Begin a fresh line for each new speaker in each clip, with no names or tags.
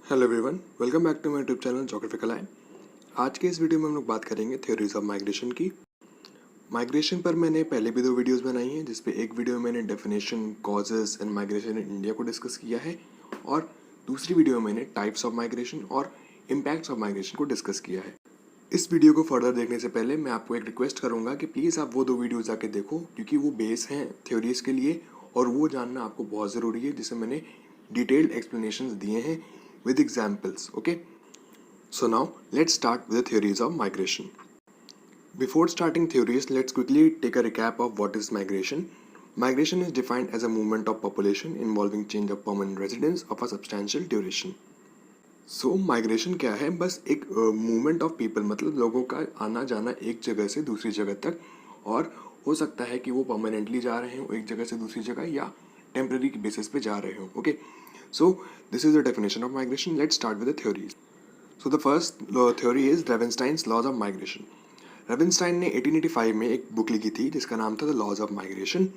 Hello everyone, welcome back to my YouTube channel geographical line. आज के इस video में हम लोग बात करेंगे थ्योरीज ऑफ माइग्रेशन की। माइग्रेशन पर मैंने पहले भी 2 वीडियोस बनाई हैं, जिसपे एक वीडियो में मैंने definition, causes and migration in India को डिस्कस किया है और दूसरी वीडियो में मैंने टाइप्स ऑफ माइग्रेशन और इम्पैक्ट्स ऑफ माइग्रेशन को डिस्कस किया है। इस वीडियो को फर्दर देखने से पहले मैं आपको एक रिक्वेस्ट करूंगा कि प्लीज़ आप वो 2 वीडियोज़ जाके देखो, क्योंकि वो बेस हैं थ्योरीज के लिए और वो जानना आपको बहुत ज़रूरी है, जिसे मैंने डिटेल्ड एक्सप्लेनेशंस दिए हैं with examples. Okay, so now let's start with the theories of migration. Before starting theories, let's quickly take a recap of what is migration. Migration is defined as a movement of population involving change of permanent residence of a substantial duration. So migration क्या है? बस एक movement of people, मतलब लोगों का आना जाना एक जगह से दूसरी जगह तक, और हो सकता है कि वो परमानेंटली जा रहे हो एक जगह से दूसरी जगह या टेम्पररी बेसिस पे जा रहे हो. Okay, so this is the definition of migration. Let's start with the theories. So the first theory is Ravenstein's laws of migration. रेवेनस्टाइन ने 1885 में एक बुक लिखी थी जिसका नाम था द लॉज ऑफ माइग्रेशन,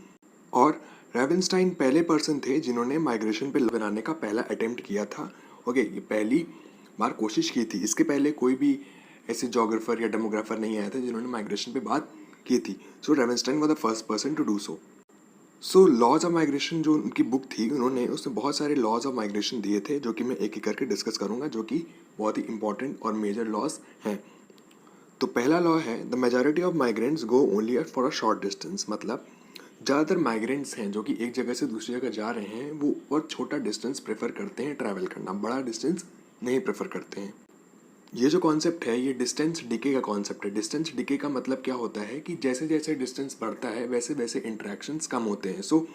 और रेवेनस्टाइन पहले पर्सन थे जिन्होंने माइग्रेशन पे बनाने का पहला अटेम्प्ट किया था. ओके, ये पहली बार कोशिश की थी. इसके पहले कोई भी ऐसे जोग्राफर या डेमोग्राफर नहीं आए थे जिन्होंने माइग्रेशन पे बात की थी. So Ravenstein was the first person to do so. So laws of migration जो उनकी बुक थी, उन्होंने उसमें बहुत सारे लॉज ऑफ माइग्रेशन दिए थे जो कि मैं एक एक करके डिस्कस करूंगा, जो कि बहुत ही इंपॉर्टेंट और मेजर लॉज हैं. तो पहला लॉ है the majority of migrants go only for a short distance. मतलब ज़्यादातर माइग्रेंट्स हैं जो कि एक जगह से दूसरी जगह जा रहे हैं, वो बहुत छोटा डिस्टेंस प्रेफर करते हैं ट्रैवल करना, बड़ा डिस्टेंस नहीं प्रेफर करते हैं. ये जो कॉन्सेप्ट है ये डिस्टेंस डिके का कॉन्सेप्ट है. डिस्टेंस डिके का मतलब क्या होता है कि जैसे जैसे डिस्टेंस बढ़ता है वैसे वैसे इंटरेक्शंस कम होते हैं. सो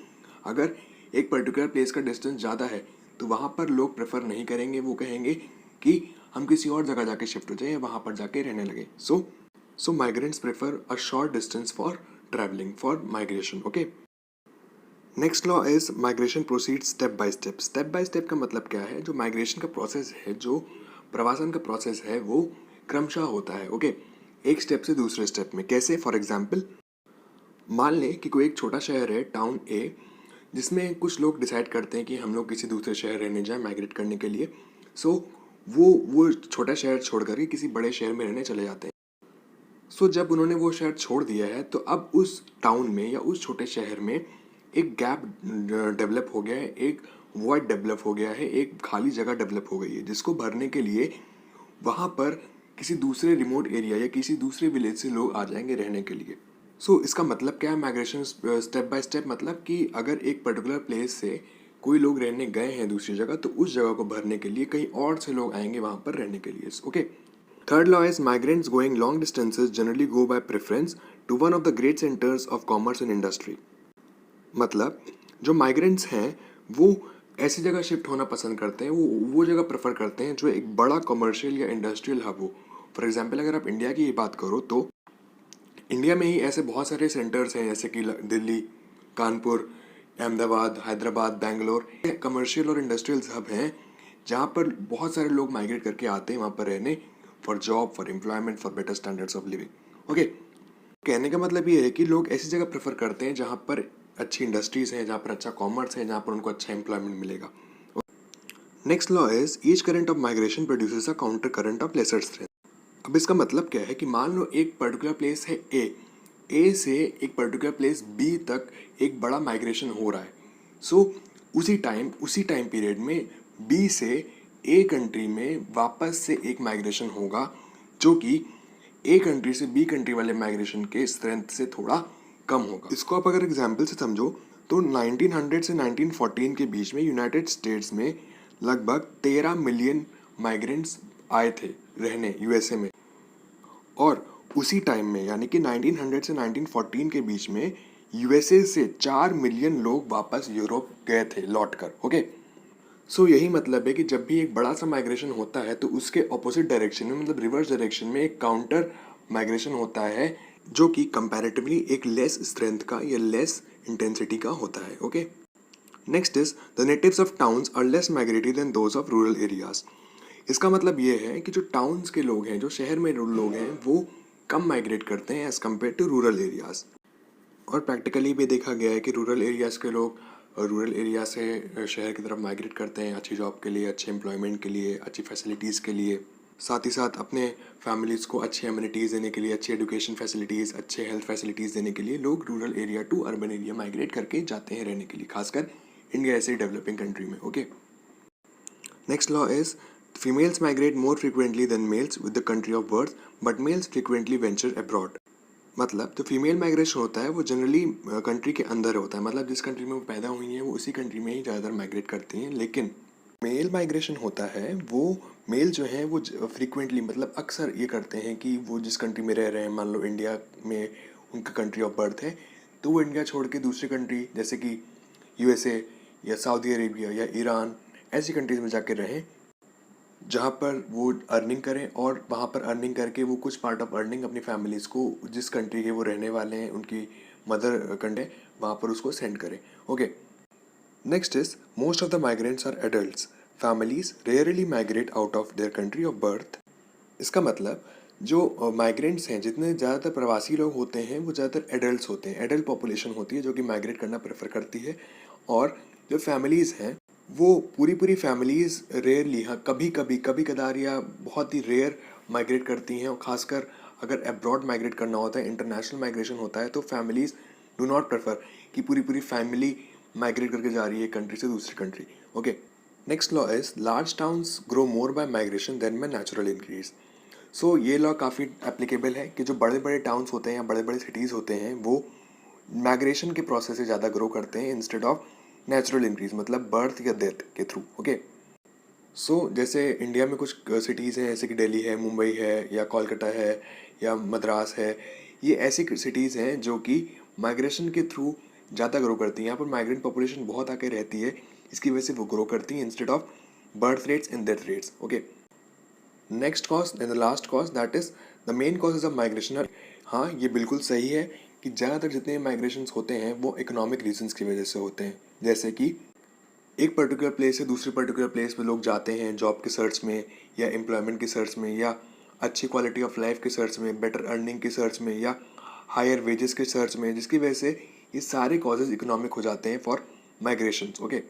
अगर एक पर्टिकुलर प्लेस का डिस्टेंस ज़्यादा है तो वहाँ पर लोग प्रेफर नहीं करेंगे, वो कहेंगे कि हम किसी और जगह जाके शिफ्ट हो जाए या वहाँ पर जाके रहने लगे. So migrants prefer a short distance for travelling for migration. Okay, next law is migration proceed step by step. Step by step का मतलब क्या है? जो माइग्रेशन का प्रोसेस है, जो प्रवासन का प्रोसेस है, वो क्रमशः होता है. ओके, एक स्टेप से दूसरे स्टेप में. कैसे? फॉर एग्जाम्पल, मान लें कि कोई एक छोटा शहर है, टाउन ए, जिसमें कुछ लोग डिसाइड करते हैं कि हम लोग किसी दूसरे शहर रहने जाएं माइग्रेट करने के लिए. सो वो छोटा शहर छोड़ करके किसी बड़े शहर में रहने चले जाते हैं. सो जब उन्होंने वो शहर छोड़ दिया है तो अब उस टाउन में या उस छोटे शहर में एक गैप डेवलप हो गया है, एक वॉइड डेवलप हो गया है, एक खाली जगह डेवलप हो गई है, जिसको भरने के लिए वहाँ पर किसी दूसरे रिमोट एरिया या किसी दूसरे विलेज से लोग आ जाएंगे रहने के लिए. सो इसका मतलब क्या है माइग्रेशन स्टेप बाय स्टेप? मतलब कि अगर एक पर्टिकुलर प्लेस से कोई लोग रहने गए हैं दूसरी जगह, तो उस जगह को भरने के लिए कहीं और से लोग आएंगे वहाँ पर रहने के लिए. Okay, third law is migrants going long distances generally go by preference to one of the great centres of commerce and industry. मतलब जो माइग्रेंट्स हैं वो ऐसी जगह शिफ्ट होना पसंद करते हैं, वो जगह प्रेफर करते हैं जो एक बड़ा कमर्शियल या इंडस्ट्रियल हब हो. फॉर एग्जांपल, अगर आप इंडिया की ही बात करो तो इंडिया में ही ऐसे बहुत सारे सेंटर्स हैं, जैसे कि दिल्ली, कानपुर, अहमदाबाद, हैदराबाद, बेंगलोर. कमर्शियल और इंडस्ट्रियल हब हैं जहाँ पर बहुत सारे लोग माइग्रेट करके आते हैं वहाँ पर रहने, for job, for employment, for better standards of living. Okay, कहने का मतलब ये है कि लोग ऐसी जगह प्रेफर करते हैं जहाँ पर अच्छी इंडस्ट्रीज हैं, जहाँ पर अच्छा कॉमर्स है, जहाँ पर उनको अच्छा एम्प्लॉयमेंट मिलेगा. Next law is each current of migration produces a counter current of lesser strength. अब इसका मतलब क्या है कि मान लो एक पर्टिकुलर प्लेस है ए से एक पर्टिकुलर प्लेस बी तक एक बड़ा माइग्रेशन हो रहा है. सो उसी टाइम पीरियड में बी से ए कंट्री में वापस से एक माइग्रेशन होगा जो कि ए कंट्री से बी कंट्री वाले माइग्रेशन के स्ट्रेंथ से थोड़ा कम होगा. इसको आप अगर एग्जाम्पल से समझो तो 1900 से 1914 के बीच में यूनाइटेड स्टेट्स में लगभग 13 मिलियन माइग्रेंट्स आए थे रहने यूएसए में, और उसी टाइम में यानी कि 1900 से 1914 के बीच में यूएसए से 4 मिलियन लोग वापस यूरोप गए थे लौट कर. ओके, सो यही मतलब है कि जब भी एक बड़ा सा माइग्रेशन होता है तो उसके ऑपोजिट डायरेक्शन में, मतलब रिवर्स डायरेक्शन में, एक काउंटर माइग्रेशन होता है जो कि कंपैरेटिवली एक लेस स्ट्रेंथ का या लेस इंटेंसिटी का होता है. Okay, next is the natives of towns are less migratory than those of rural areas. इसका मतलब ये है कि जो टाउन्स के लोग हैं, जो शहर में लोग हैं, वो कम माइग्रेट करते हैं as compared to rural areas. और प्रैक्टिकली भी देखा गया है कि रूरल एरियाज के लोग रूरल एरिया से शहर की तरफ माइग्रेट करते हैं अच्छी जॉब के लिए, अच्छे एम्प्लॉयमेंट के लिए, अच्छी फैसिलिटीज़ के लिए, साथ ही साथ अपने फैमिलीज़ को अच्छी एमिनिटीज़ देने के लिए, अच्छी एजुकेशन फैसिलिटीज़, अच्छे हेल्थ फैसिलिटीज़ देने के लिए लोग rural area to urban area migrate करके जाते हैं रहने के लिए, खासकर इंडिया ऐसे डेवलपिंग कंट्री में। Okay, next law is females migrate more frequently than males with the country of birth, but males frequently venture abroad. मतलब जो फीमेल माइग्रेशन होता है वो जनरली कंट्री के अंदर होता है, मतलब जिस कंट्री में वो पैदा हुई हैं वो उसी कंट्री में ही ज़्यादातर माइग्रेट करती हैं। लेकिन मेल माइग्रेशन होता है वो मेल जो हैं वो फ्रीक्वेंटली मतलब अक्सर ये करते हैं कि वो जिस कंट्री में रह रहे हैं, मान लो इंडिया में उनका कंट्री ऑफ बर्थ है, तो वो इंडिया छोड़ के दूसरी कंट्री जैसे कि यूएसए या सऊदी अरेबिया या ईरान ऐसी कंट्रीज़ में जाके रहें जहाँ पर वो अर्निंग करें और वहाँ पर अर्निंग करके वो कुछ पार्ट ऑफ अर्निंग अपनी फैमिलीज़ को जिस कंट्री के वो रहने वाले हैं उनकी मदर कंट्री वहाँ पर उसको सेंड करें। Okay, next is most of the migrants are adults, families rarely migrate out of their country of birth. इसका मतलब जो माइग्रेंट्स हैं, जितने ज़्यादातर प्रवासी लोग होते हैं वो ज़्यादातर एडल्ट्स होते हैं, एडल्ट पॉपुलेशन होती है जो कि माइग्रेट करना प्रेफर करती है। और जो फैमिलीज़ हैं वो पूरी फैमिलीज़ रेयरली, हाँ कभी कदार या बहुत ही रेयर माइग्रेट करती हैं। और ख़ासकर अगर अब्रॉड माइग्रेट करना होता है, इंटरनेशनल माइग्रेशन होता है, तो फैमिलीज़ डू नॉट प्रेफर कि पूरी फैमिली माइग्रेट करके जा रही है कंट्री से दूसरी country. Okay, next law is large towns grow more by migration than by natural increase. So ये लॉ काफ़ी एप्लीकेबल है कि जो बड़े बड़े टाउन्स होते हैं या बड़े बड़े सिटीज़ होते हैं वो माइग्रेशन के प्रोसेस से ज़्यादा ग्रो करते हैं इंस्टेड ऑफ नेचुरल इंक्रीज, मतलब बर्थ या डेथ के थ्रू। ओके, सो जैसे इंडिया में कुछ सिटीज़ हैं जैसे कि दिल्ली है, मुंबई है या कोलकाता है या मद्रास है, ये ऐसी सिटीज़ हैं जो कि माइग्रेशन के थ्रू ज़्यादा ग्रो करती हैं। यहाँ पर माइग्रेंट पॉपुलेशन बहुत आके रहती है, इसकी वजह से वो ग्रो करती हैं instead of birth rates and death rates. Okay, next cause and the last cause that is the main causes of migration. हाँ, ये बिल्कुल सही है कि ज़्यादातर जितने माइग्रेशंस होते हैं वो इकोनॉमिक रीजंस की वजह से होते हैं, जैसे कि एक पर्टिकुलर प्लेस से दूसरी पर्टिकुलर प्लेस पे लोग जाते हैं जॉब के सर्च में या एम्प्लॉयमेंट की सर्च में या अच्छी क्वालिटी ऑफ लाइफ के सर्च में, बेटर अर्निंग की सर्च में या हायर वेजेस के सर्च में, जिसकी वजह से ये सारे कॉजेज इकोनॉमिक हो जाते हैं फॉर माइग्रेशन। ओके,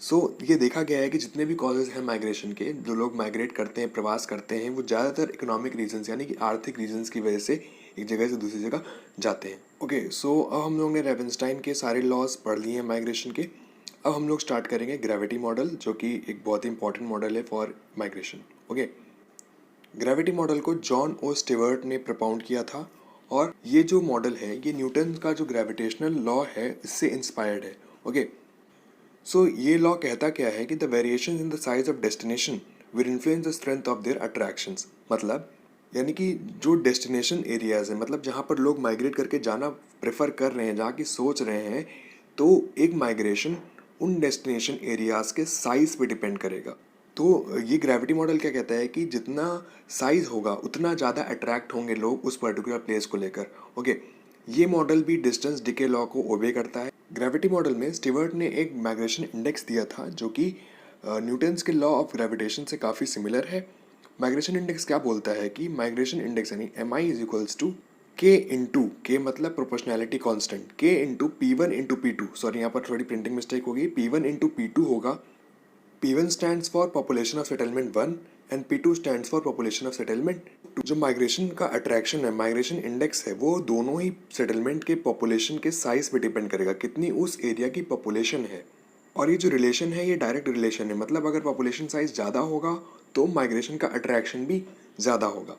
सो ये देखा गया है कि जितने भी कॉजेज हैं माइग्रेशन के, जो लोग माइग्रेट करते हैं, प्रवास करते हैं, वो ज़्यादातर इकोनॉमिक रीजंस यानी कि आर्थिक रीजंस की वजह से एक जगह से दूसरी जगह जाते हैं। ओके, सो अब हम लोग ने रेवेंस्टाइन के सारे लॉज पढ़ लिए हैं माइग्रेशन के। अब हम लोग स्टार्ट करेंगे ग्रेविटी मॉडल, जो कि एक बहुत ही इंपॉर्टेंट मॉडल है for migration. Okay, gravity model को जॉन ओ स्टीवर्ट ने प्रपाउंड किया था और ये जो मॉडल है ये न्यूटन का जो ग्रेविटेशनल लॉ है इससे इंस्पायर्ड है। ओके, सो ये लॉ कहता क्या है कि the variation in the size of destination will influence the strength of their attractions. मतलब यानी कि जो डेस्टिनेशन एरियाज हैं, मतलब जहाँ पर लोग माइग्रेट करके जाना प्रेफर कर रहे हैं, जहाँ की सोच रहे हैं, तो एक माइग्रेशन उन डेस्टिनेशन एरियाज के साइज पे डिपेंड करेगा। तो ये ग्रेविटी मॉडल क्या कहता है कि जितना साइज होगा उतना ज़्यादा अट्रैक्ट होंगे लोग उस पर्टिकुलर प्लेस को लेकर। ओके, ये मॉडल भी डिस्टेंस डिके लॉ को ओबे करता है। ग्रेविटी मॉडल में स्टीवर्ट ने एक माइग्रेशन इंडेक्स दिया था जो कि न्यूटन्स के लॉ ऑफ ग्रेविटेशन से काफ़ी सिमिलर है। माइग्रेशन इंडेक्स क्या बोलता है कि माइग्रेशन इंडेक्स यानी M I is equals to K into, K मतलब proportionality constant, K into P1 into P2, sorry यहाँ पर थोड़ी प्रिंटिंग मिस्टेक होगी, P1 इंटू P2 होगा। P1 stands for population of settlement 1 and P2 stands for population of settlement 2। जो migration का attraction है, migration index है, वो दोनों ही सेटलमेंट के पॉपुलेशन के साइज पे डिपेंड करेगा, कितनी उस एरिया की पॉपुलेशन है। और ये जो रिलेशन है ये डायरेक्ट रिलेशन है, मतलब अगर पॉपुलेशन साइज ज़्यादा होगा तो माइग्रेशन का अट्रैक्शन भी ज़्यादा होगा।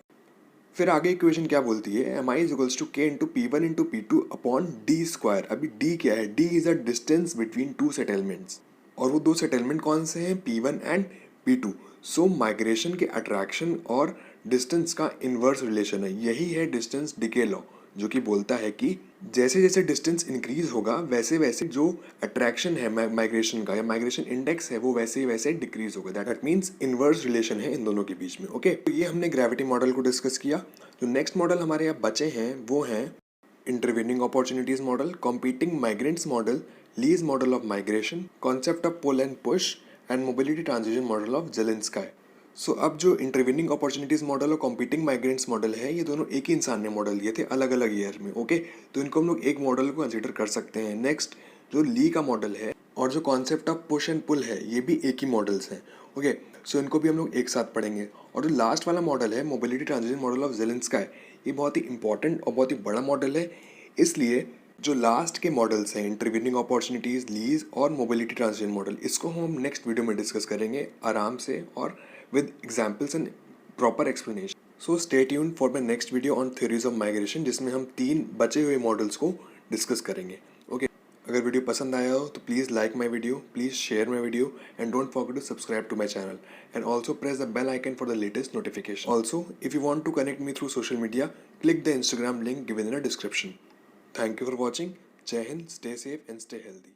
फिर आगे इक्वेशन क्या बोलती है, M I is equals to K into P1 into P2 upon D square. अभी डी क्या है, D is a distance between two settlements, और वो दो सेटलमेंट कौन से हैं, P1 and P2। So migration के अट्रैक्शन और डिस्टेंस का इन्वर्स रिलेशन है, यही है डिस्टेंस डिके लॉ, जो कि बोलता है कि जैसे जैसे डिस्टेंस इंक्रीज होगा वैसे वैसे जो अट्रैक्शन है माइग्रेशन का या माइग्रेशन इंडेक्स है वो वैसे वैसे डिक्रीज होगा। दैट मीन्स इन्वर्स रिलेशन है इन दोनों के बीच में। ओके, तो ये हमने ग्रेविटी मॉडल को डिस्कस किया। जो नेक्स्ट मॉडल हमारे यहाँ बचे हैं वो हैं intervening opportunities model, competing migrants model, Lee's model of migration, concept of pull and push and mobility transition model of Zelinsky. So अब जो इंटरवेनिंग अपॉर्चुनिटीज मॉडल और कॉम्पीटिंग माइग्रेंट्स मॉडल है, ये दोनों एक ही इंसान ने मॉडल दिए थे अलग अलग ईयर में। ओके, तो इनको हम लोग एक मॉडल को कंसिडर कर सकते हैं। नेक्स्ट जो ली का मॉडल है और जो concept of push and pull है ये भी एक ही मॉडल्स हैं। ओके, सो इनको भी हम लोग एक साथ पढ़ेंगे। और जो लास्ट वाला मॉडल है मोबिलिटी ट्रांजिशन मॉडल ऑफ ज़ेलेंस्काई, ये बहुत ही इंपॉर्टेंट और बहुत ही बड़ा मॉडल है। इसलिए जो लास्ट के मॉडल्स हैं इंटरवीनिंग अपॉर्चुनिटीज़, लीज और मोबिलिटी ट्रांजिशन मॉडल, इसको हम नेक्स्ट वीडियो में डिस्कस करेंगे आराम से और with examples and proper explanation. So stay tune for my next video on theories of migration, जिसमें हम 3 बचे हुए मॉडल्स को डिस्कस करेंगे। ओके, अगर वीडियो पसंद आया हो तो please like my video, please share my video and don't forget to subscribe to my channel and also press the bell icon for the latest notification. Also if you want to connect me through social media, click the Instagram link given in the description. Thank you for watching. Jai Hind, stay safe and stay healthy.